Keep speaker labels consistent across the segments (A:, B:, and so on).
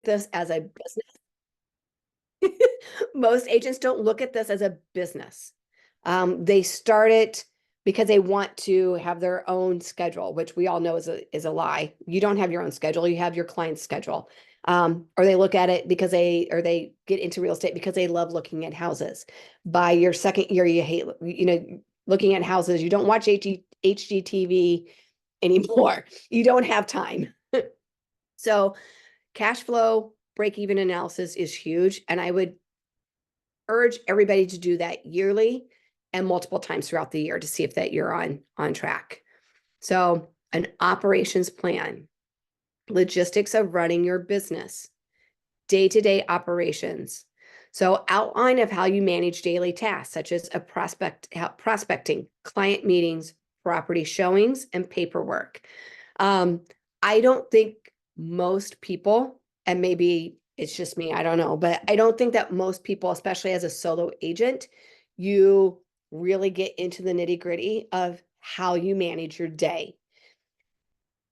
A: this as a business. Most agents don't look at this as a business. They start it because they want to have their own schedule, which we all know is a lie. You don't have your own schedule, you have your client's schedule. Or they look at it because they get into real estate because they love looking at houses. By your second year, you hate, looking at houses. You don't watch HGTV anymore. You don't have time. So cash flow break-even analysis is huge. And I would urge everybody to do that yearly and multiple times throughout the year to see if that you're on track. So an operations plan, logistics of running your business, day-to-day operations. So outline of how you manage daily tasks, such as prospecting, client meetings, property showings, and paperwork. I don't think most people, and maybe it's just me, I don't know, but I don't think that most people, especially as a solo agent, you really get into the nitty-gritty of how you manage your day.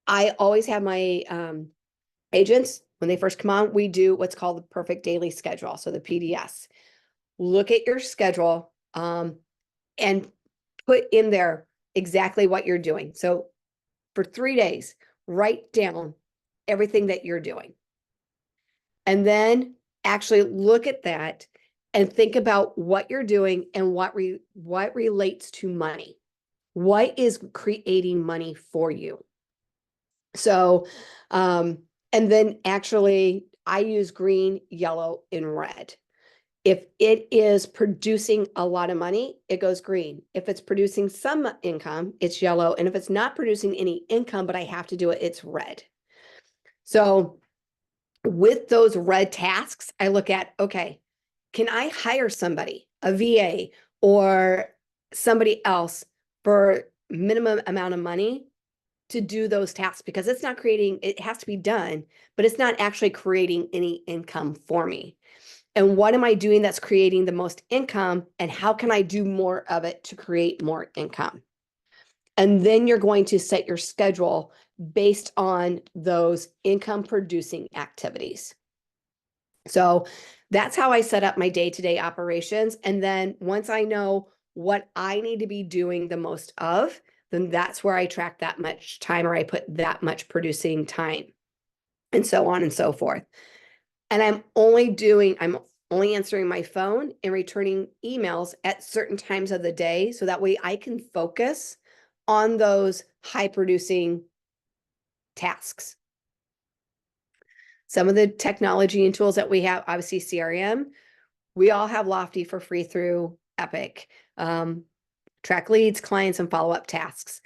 A: I always have my agents, when they first come on, we do what's called the perfect daily schedule. So the PDS. Look at your schedule and put in there exactly what you're doing. So for 3 days, write down everything that you're doing. And then actually look at that and think about what you're doing and what relates to money. What is creating money for you? So, and then actually I use green, yellow, and red. If it is producing a lot of money, it goes green. If it's producing some income, it's yellow. And if it's not producing any income, but I have to do it, it's red. So with those red tasks, I look at, okay, can I hire somebody, a VA or somebody else for minimum amount of money to do those tasks? Because it's not creating, it has to be done, but it's not actually creating any income for me. And what am I doing that's creating the most income? And how can I do more of it to create more income? And then you're going to set your schedule based on those income producing activities. So that's how I set up my day-to-day operations. And then once I know what I need to be doing the most of, then that's where I track that much time, or I put that much producing time, and so on and so forth. And I'm only answering my phone and returning emails at certain times of the day. So that way I can focus on those high producing tasks. Some of the technology and tools that we have, obviously CRM, we all have Lofty for free through Epic. Track leads, clients, and follow-up tasks.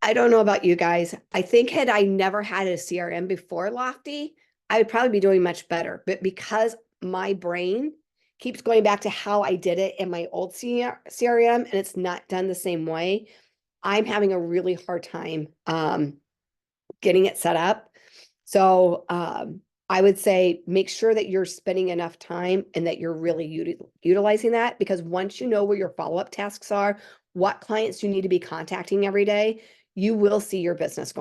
A: I don't know about you guys. I think had I never had a CRM before Lofty, I would probably be doing much better. But because my brain keeps going back to how I did it in my old CRM and it's not done the same way, I'm having a really hard time getting it set up. So I would say make sure that you're spending enough time and that you're really utilizing that, because once you know where your follow-up tasks are, what clients you need to be contacting every day, you will see your business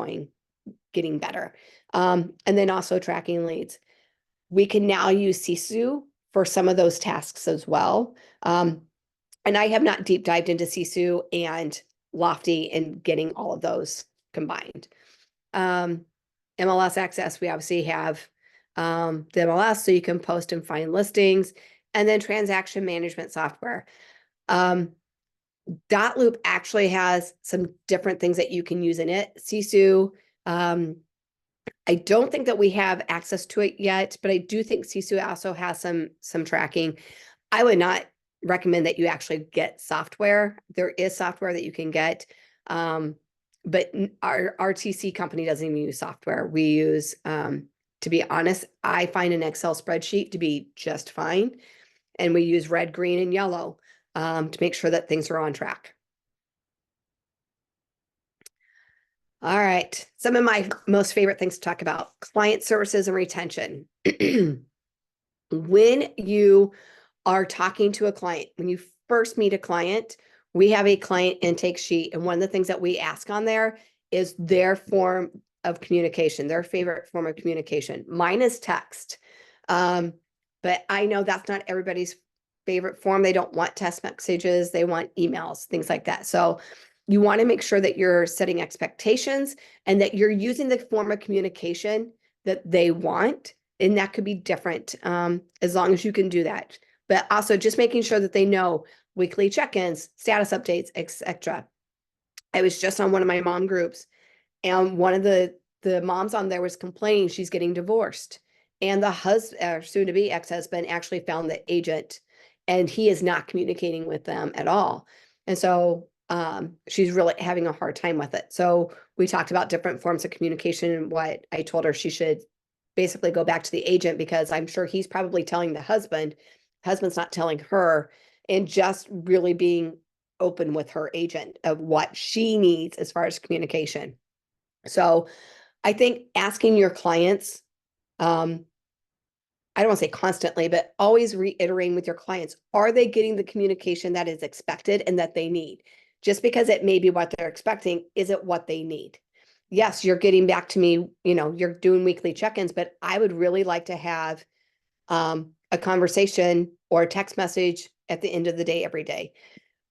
A: getting better. And then also tracking leads. We can now use Sisu for some of those tasks as well. And I have not deep dived into Sisu and Lofty and getting all of those combined. MLS Access, we obviously have the MLS, so you can post and find listings, and then transaction management software. Dotloop actually has some different things that you can use in it. Sisu, I don't think that we have access to it yet, but I do think Sisu also has some tracking. I would not recommend that you actually get software. There is software that you can get, but our RTC company doesn't even use software. We use, to be honest, I find an Excel spreadsheet to be just fine. And we use red, green, and yellow to make sure that things are on track. All right. Some of my most favorite things to talk about: client services and retention. When you are talking to a client, when you first meet a client, we have a client intake sheet. And one of the things that we ask on there is their form of communication, their favorite form of communication. Mine is text. But I know that's not everybody's favorite form. They don't want text messages. They want emails, things like that. So you want to make sure that you're setting expectations and that you're using the form of communication that they want. And that could be different, as long as you can do that. But also just making sure that they know weekly check-ins, status updates, etc. I was just on one of my mom groups, and one of the moms on there was complaining she's getting divorced. And the husband, soon to be ex-husband, actually found the agent, and he is not communicating with them at all. And so she's really having a hard time with it. So we talked about different forms of communication, and what I told her she should basically go back to the agent, because I'm sure he's probably telling the husband's not telling her, and just really being open with her agent of what she needs as far as communication. So I think asking your clients, I don't want to say constantly, but always reiterating with your clients, are they getting the communication that is expected and that they need? Just because it may be what they're expecting, is it what they need? Yes, you're getting back to me, you're doing weekly check-ins, but I would really like to have a conversation or a text message at the end of the day every day.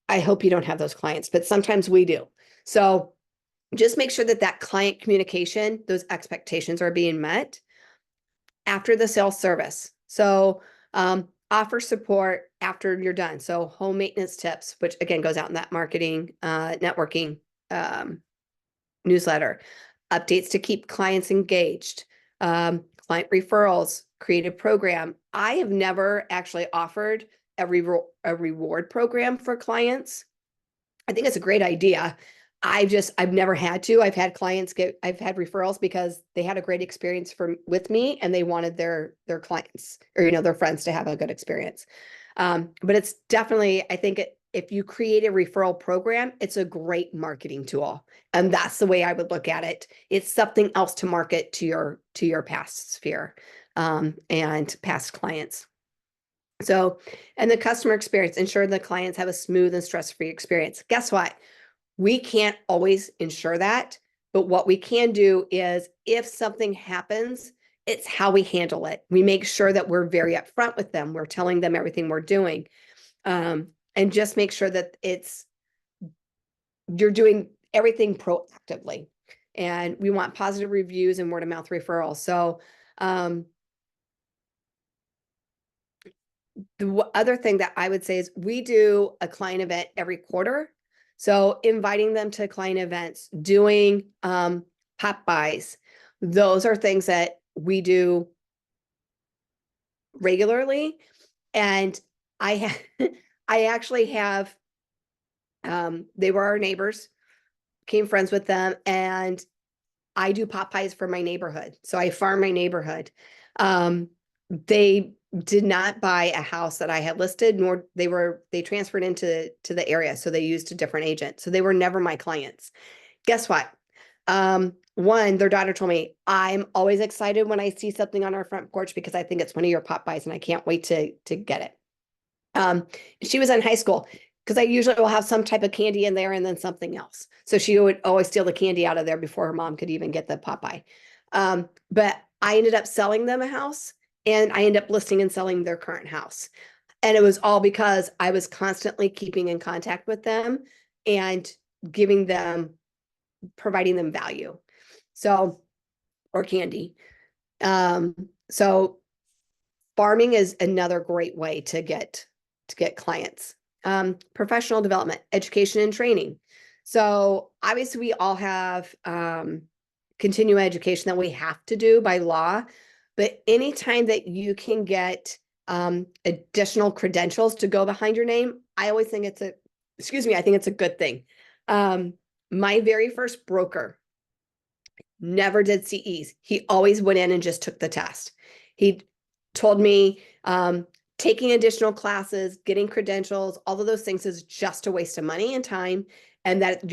A: I hope you don't have those clients, but sometimes we do. So just make sure that that client communication, those expectations are being met after the sales service. So offer support after you're done. So home maintenance tips, which again goes out in that marketing, networking newsletter, updates to keep clients engaged, client referrals, create a program. I have never actually offered a reward program for clients. I think it's a great idea. I've never had to. I've had referrals because they had a great experience with me, and they wanted their clients, or their friends, to have a good experience. But it's definitely, I think if you create a referral program, it's a great marketing tool. And that's the way I would look at it. It's something else to market to your past sphere, and past clients. So, and the customer experience, ensure the clients have a smooth and stress-free experience. Guess what? We can't always ensure that, but what we can do is, if something happens, it's how we handle it. We make sure that we're very upfront with them. We're telling them everything we're doing, and just make sure that you're doing everything proactively. And we want positive reviews and word of mouth referrals. So the other thing that I would say is, we do a client event every quarter. So inviting them to client events, doing pop buys, those are things that we do regularly. And I actually have, they were our neighbors, became friends with them, and I do pop pies for my neighborhood. So I farm my neighborhood. They did not buy a house that I had listed, nor they transferred into the area. So they used a different agent. So they were never my clients. Guess what? One, their daughter told me, I'm always excited when I see something on our front porch, because I think it's one of your pop buys and I can't wait to get it. She was in high school, because I usually will have some type of candy in there and then something else. So she would always steal the candy out of there before her mom could even get the Popeye. But I ended up selling them a house, and I ended up listing and selling their current house. And it was all because I was constantly keeping in contact with them and providing them value. So, or candy. So farming is another great way to get clients. Professional development, education and training. So obviously we all have continuing education that we have to do by law, but anytime that you can get additional credentials to go behind your name, I always think I think it's a good thing. My very first broker never did CEs. He always went in and just took the test. He told me taking additional classes, getting credentials, all of those things is just a waste of money and time, and that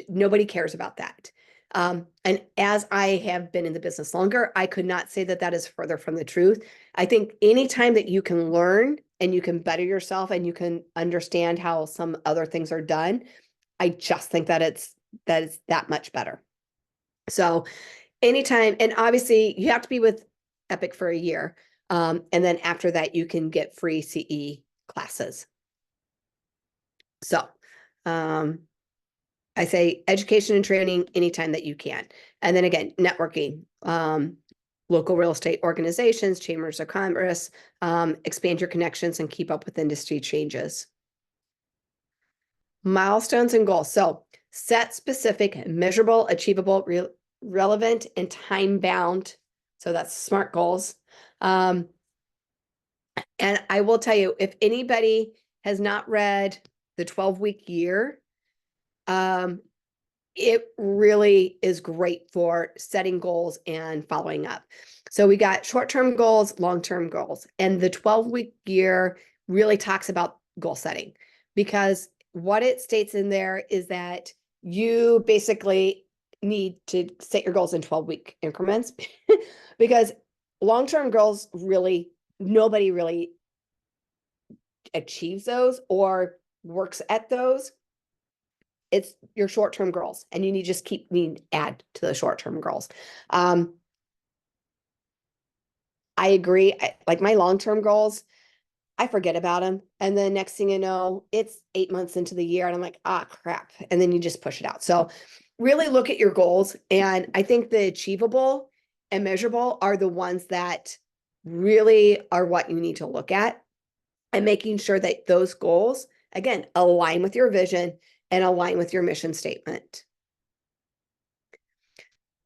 A: nobody cares about that. And as I have been in the business longer, I could not say that is further from the truth. I think anytime that you can learn and you can better yourself and you can understand how some other things are done, I just think that it's that much better. So anytime, and obviously you have to be with Epic for a year. And then after that, you can get free CE classes. So I say education and training anytime that you can. And then again, networking, local real estate organizations, chambers of commerce, expand your connections and keep up with industry changes. Milestones and goals. So set specific, measurable, achievable, relevant, and time bound. So that's SMART goals. And I will tell you, if anybody has not read the 12-week year, it really is great for setting goals and following up. So we got short-term goals, long-term goals, and the 12-week year really talks about goal setting, because what it states in there is that you basically need to set your goals in 12-week increments because long-term goals really, nobody really achieves those or works at those. It's your short-term goals, and you need to just add to the short-term goals. I agree. Like my long-term goals, I forget about them. And then next thing you know, it's 8 months into the year and I'm like, ah, crap. And then you just push it out. So really look at your goals. And I think the achievable and measurable are the ones that really are what you need to look at, and making sure that those goals, again, align with your vision and align with your mission statement.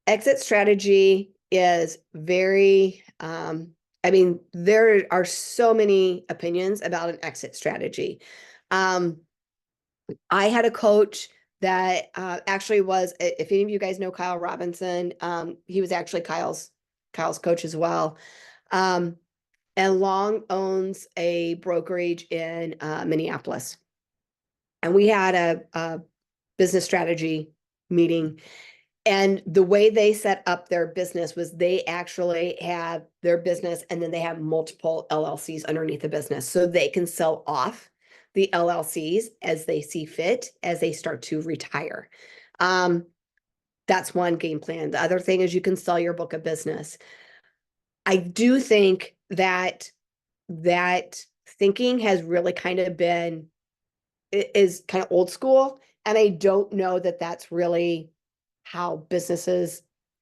A: Exit strategy is very, I mean, there are so many opinions about an exit strategy. I had a coach that actually was, if any of you guys know Kyle Robinson, he was actually Kyle's coach as well. And Long owns a brokerage in Minneapolis. And we had a business strategy meeting. And the way they set up their business was they actually have their business and then they have multiple LLCs underneath the business. So they can sell off the LLCs as they see fit as they start to retire. That's one game plan. The other thing is you can sell your book of business. I do think that thinking has really kind of been, is kind of old school. And I don't know that that's really how businesses,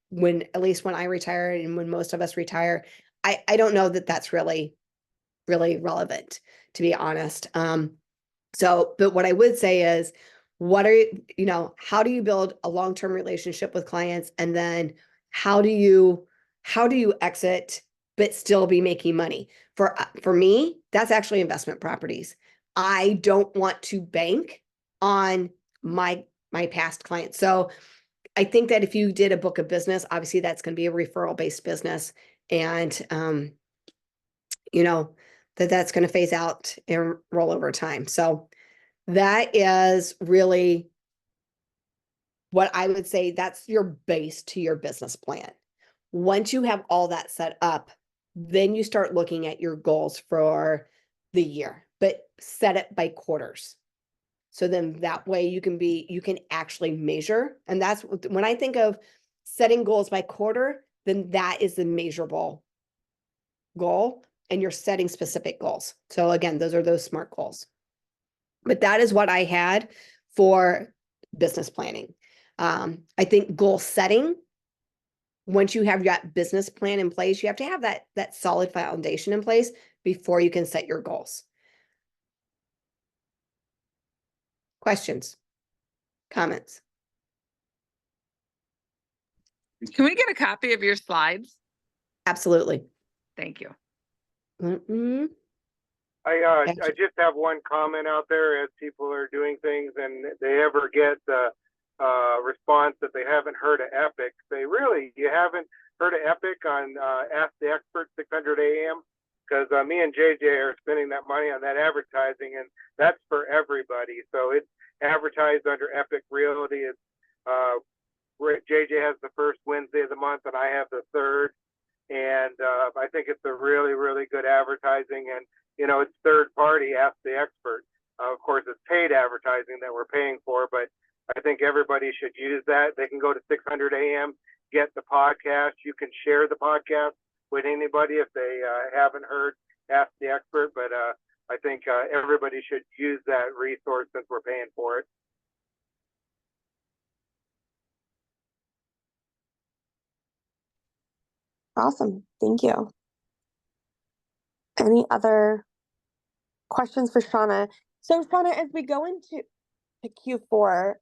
A: when, at least when I retire and when most of us retire, I don't know that that's really relevant, to be honest. So, but what I would say is, what are how do you build a long-term relationship with clients? And then how do you exit, but still be making money? For me, that's actually investment properties. I don't want to bank on my past clients. So I think that if you did a book of business, obviously that's going to be a referral based business, and that's going to phase out and roll over time. So that is really what I would say. That's your base to your business plan. Once you have all that set up, then you start looking at your goals for the year, but set it by quarters. So then that way you can actually measure. And that's when I think of setting goals by quarter, then that is the measurable goal, and you're setting specific goals. So again, those are those SMART goals. But that is what I had for business planning. I think goal setting, once you have that business plan in place, you have to have that solid foundation in place before you can set your goals. Questions? Comments?
B: Can we get a copy of your slides?
A: Absolutely.
B: Thank you.
C: I just have one comment out there. As people are doing things and they ever get the response that they haven't heard of Epic, you haven't heard of Epic on Ask the Expert 600 AM? Because me and JJ are spending that money on that advertising, and that's for everybody. So it's advertised under Epic Realty. It's JJ has the first Wednesday of the month, and I have the third. And I think it's a really, really good advertising. And, it's third party, Ask the Expert. Of course, it's paid advertising that we're paying for, but I think everybody should use that. They can go to 600 AM, get the podcast. You can share the podcast with anybody if they haven't heard Ask the Expert, but I think everybody should use that resource since we're paying for it.
D: Awesome. Thank you. Any other questions for Shonna? So Shonna, as we go into Q4,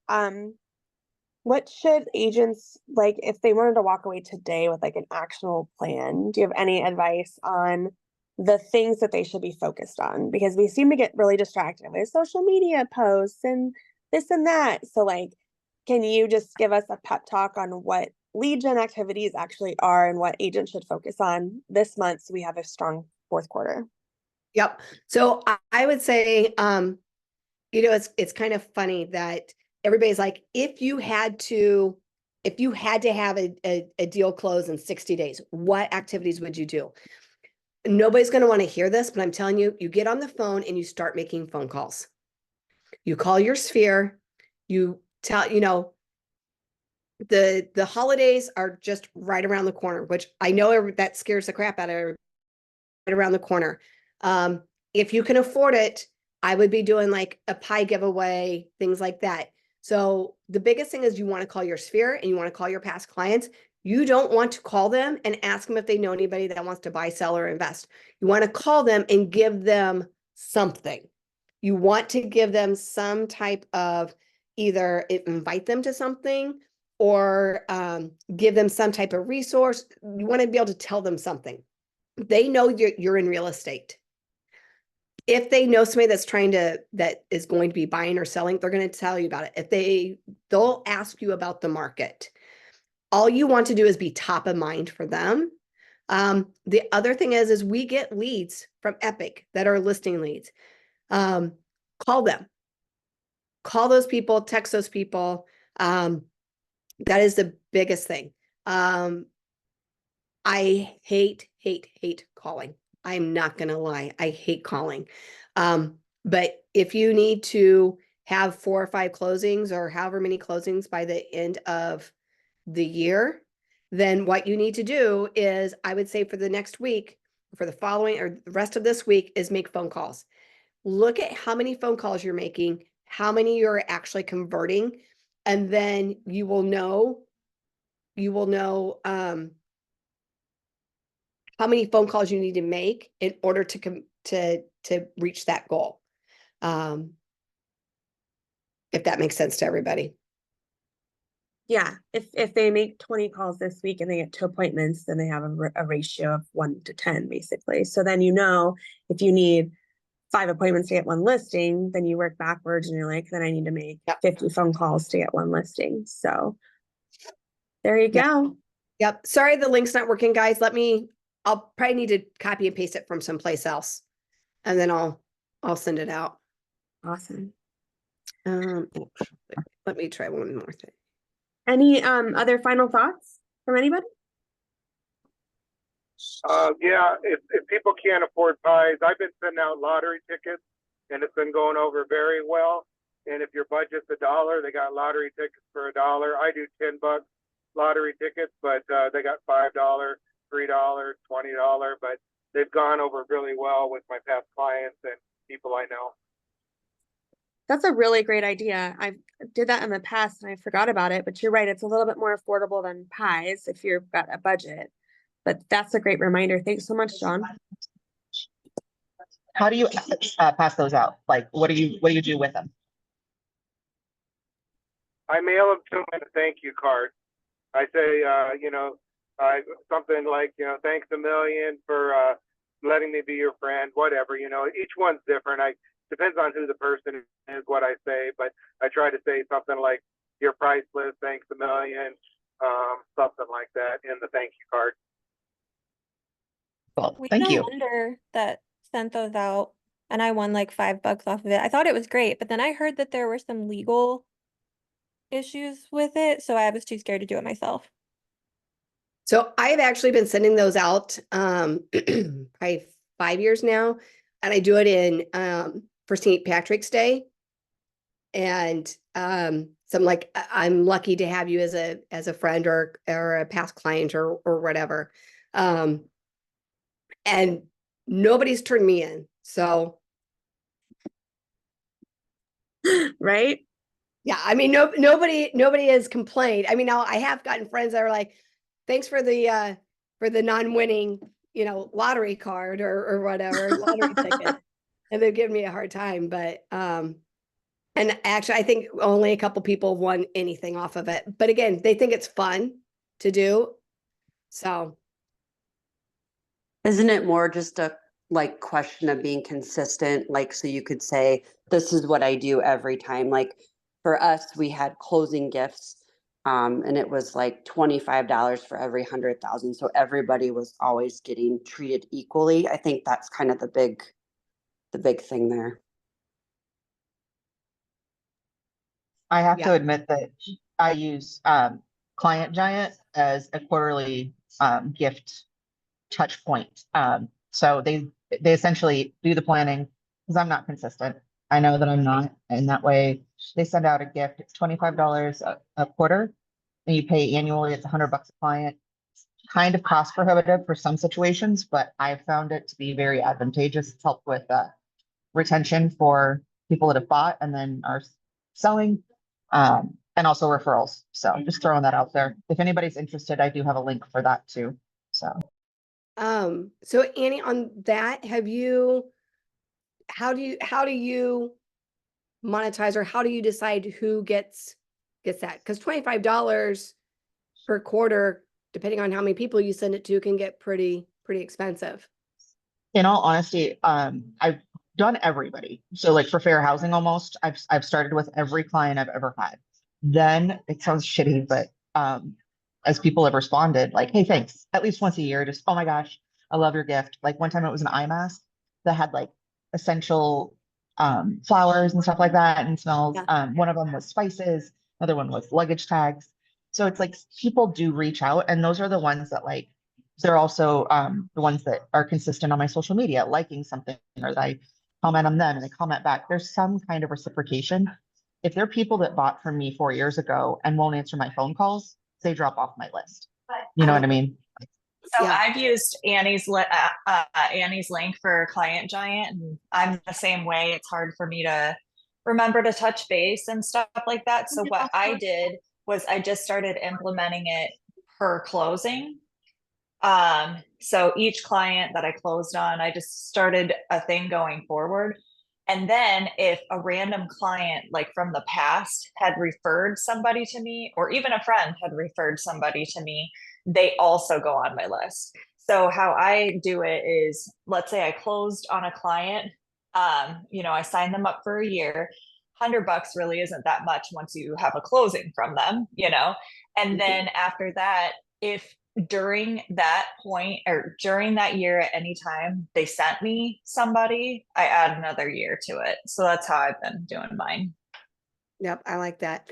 D: what should agents, like, if they wanted to walk away today with like an actionable plan, do you have any advice on the things that they should be focused on? Because we seem to get really distracted with social media posts and this and that. So like, can you just give us a pep talk on what lead gen activities actually are and what agents should focus on this month so we have a strong fourth quarter?
A: Yep. So I would say, it's kind of funny that everybody's like, if you had to have a deal close in 60 days, what activities would you do? Nobody's going to want to hear this, but I'm telling you, you get on the phone and you start making phone calls. You call your sphere, you tell, the holidays are just right around the corner, which I know that scares the crap out of everybody. Right around the corner. If you can afford it, I would be doing like a pie giveaway, things like that. So the biggest thing is you want to call your sphere and you want to call your past clients. You don't want to call them and ask them if they know anybody that wants to buy, sell, or invest. You want to call them and give them something. You want to give them some type of either invite them to something or give them some type of resource. You want to be able to tell them something. They know you're in real estate. If they know somebody that is going to be buying or selling, they're going to tell you about it. If they'll ask you about the market. All you want to do is be top of mind for them. The other thing is we get leads from Epic that are listing leads. Call them. Call those people, text those people. That is the biggest thing. I hate calling. I'm not going to lie. I hate calling. But if you need to have 4 or 5 closings or however many closings by the end of the year, then what you need to do is, I would say for the next week, for the following or the rest of this week, is make phone calls. Look at how many phone calls you're making, how many you're actually converting, and then you will know how many phone calls you need to make in order to reach that goal. If that makes sense to everybody.
D: Yeah, if they make 20 calls this week and they get 2 appointments, then they have a ratio of 1 to 10, basically. So then if you need 5 appointments to get 1 listing, then you work backwards and you're like, then I need to make 50 phone calls to get 1 listing. So there you go.
A: Yep. Sorry, the link's not working, guys. I'll probably need to copy and paste it from someplace else, and then I'll send it out.
D: Awesome.
A: Let me try one more thing.
D: Any other final thoughts from anybody?
C: Yeah, if people can't afford pies, I've been sending out lottery tickets and it's been going over very well. And if your budget's $1, they got lottery tickets for $1. I do $10 lottery tickets, but they got $5, $3, $20, but they've gone over really well with my past clients and people I know.
D: That's a really great idea. I did that in the past and I forgot about it, but you're right. It's a little bit more affordable than pies if you've got a budget, but that's a great reminder. Thanks so much, John.
E: How do you pass those out? Like, what do you do with them?
C: I mail them to them in a thank you card. I say, something like, thanks a million for letting me be your friend, whatever, each one's different. Depends on who the person is, what I say, but I try to say something like, you're priceless, thanks a million, something like that in the thank you card.
E: Well,
F: We
E: thank
F: had a
E: you.
F: lender that sent those out and I won like $5 off of it. I thought it was great, but then I heard that there were some legal issues with it, so I was too scared to do it myself.
A: So I've actually been sending those out probably 5 years now, and I do it in for St. Patrick's Day. And something like, I'm lucky to have you as a friend or a past client or whatever. And nobody's turned me in. So
D: Right?
A: yeah, I mean, nobody has complained. I mean, now I have gotten friends that are like, thanks for the non-winning, lottery card or whatever, lottery ticket. And they've given me a hard time, but and actually I think only a couple people won anything off of it. But again, they think it's fun to do. So
G: Isn't it more just a like question of being consistent? Like, so you could say, this is what I do every time. Like for us, we had closing gifts. And it was like $25 for every 100,000. So everybody was always getting treated equally. I think that's kind of the big thing there.
E: I have to
A: Yeah.
E: admit that I use Client Giant as a quarterly gift touch point. So they essentially do the planning because I'm not consistent. I know that I'm not, and that way they send out a gift. It's $25 a quarter, and you pay annually. It's $100 a client. Kind of cost prohibitive for some situations, but I've found it to be very advantageous. It's helped with retention for people that have bought and then are selling, and also referrals. So just throwing that out there. If anybody's interested, I do have a link for that too.
A: So Annie, on that, how do you monetize, or how do you decide who gets that? Because $25 per quarter, depending on how many people you send it to, can get pretty expensive.
E: In all honesty, I've done everybody. So like for fair housing, almost I've started with every client I've ever had. Then it sounds shitty, but as people have responded, like, hey, thanks, at least once a year, just, oh my gosh, I love your gift. Like one time it was an eye mask that had like essential flowers and stuff like that and smells.
A: Yeah.
E: One of them was spices, another one was luggage tags. So it's like people do reach out, and those are the ones that like they're also the ones that are consistent on my social media, liking something, or that I comment on them and they comment back. There's some kind of reciprocation. If they're people that bought from me 4 years ago and won't answer my phone calls, they drop off my list. You know what I mean?
H: So
A: Yeah.
H: I've used Annie's link for Client Giant, and I'm the same way. It's hard for me to remember to touch base and stuff like that. So what I did was I just started implementing it per closing. So each client that I closed on, I just started a thing going forward. And then if a random client, like from the past, had referred somebody to me, or even a friend had referred somebody to me, they also go on my list. So how I do it is, let's say I closed on a client, I signed them up for a year. $100 really isn't that much once you have a closing from them, and then after that, if during that point or during that year at any time they sent me somebody, I add another year to it. So that's how I've been doing mine.
A: Yep, I like that.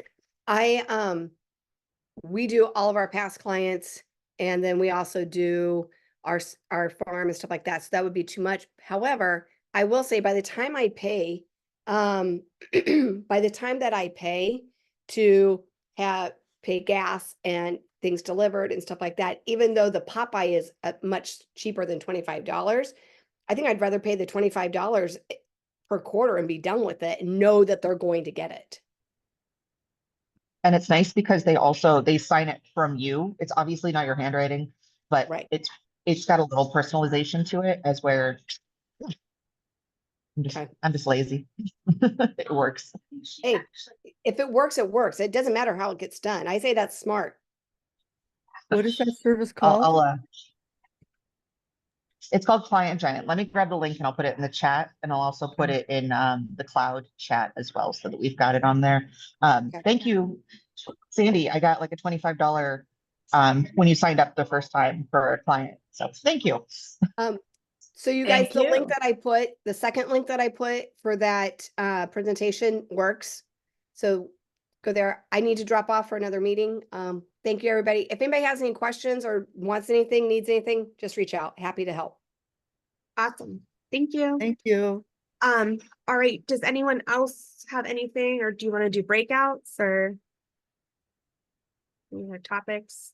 A: We do all of our past clients, and then we also do our farm and stuff like that. So that would be too much. However, I will say by the time I pay, by the time that I pay to pay gas and things delivered and stuff like that, even though the Popeye is much cheaper than $25, I think I'd rather pay the $25 per quarter and be done with it and know that they're going to get it.
E: And it's nice because they sign it from you. It's obviously not your handwriting, but
A: Right.
E: it's got a little personalization to it, as where I'm just lazy. It works.
A: Hey, if it works, it works. It doesn't matter how it gets done. I say that's smart.
I: What is that service
E: I'll,
I: called?
E: it's called Client Giant. Let me grab the link and I'll put it in the chat, and I'll also put it in the cloud chat as well, so that we've got it on there.
A: Okay.
E: Thank you, Sandy. I got like a $25 when you signed up the first time for a client. So thank you.
A: So you guys,
H: Thank
A: the link
H: you.
A: that I put, the second link that I put for that presentation works. So go there. I need to drop off for another meeting. Thank you, everybody. If anybody has any questions or wants anything, needs anything, just reach out. Happy to help.
D: Awesome. Thank you.
I: Thank you.
D: All right. Does anyone else have anything, or do you want to do breakouts or?
J: Any other topics?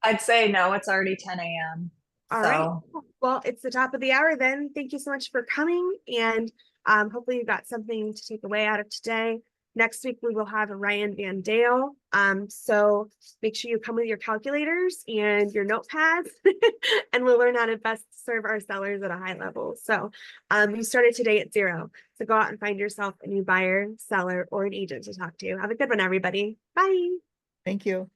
H: I'd say no, it's already 10 a.m.
J: All right.
H: So
J: Well, it's the top of the hour then. Thank you so much for coming, and hopefully you got something to take away out of today. Next week we will have a Ryan Van Dale. So make sure you come with your calculators and your notepads and we'll learn how to best serve our sellers at a high level. So you started today at 0. So go out and find yourself a new buyer, seller, or an agent to talk to. Have a good one, everybody. Bye.
I: Thank you.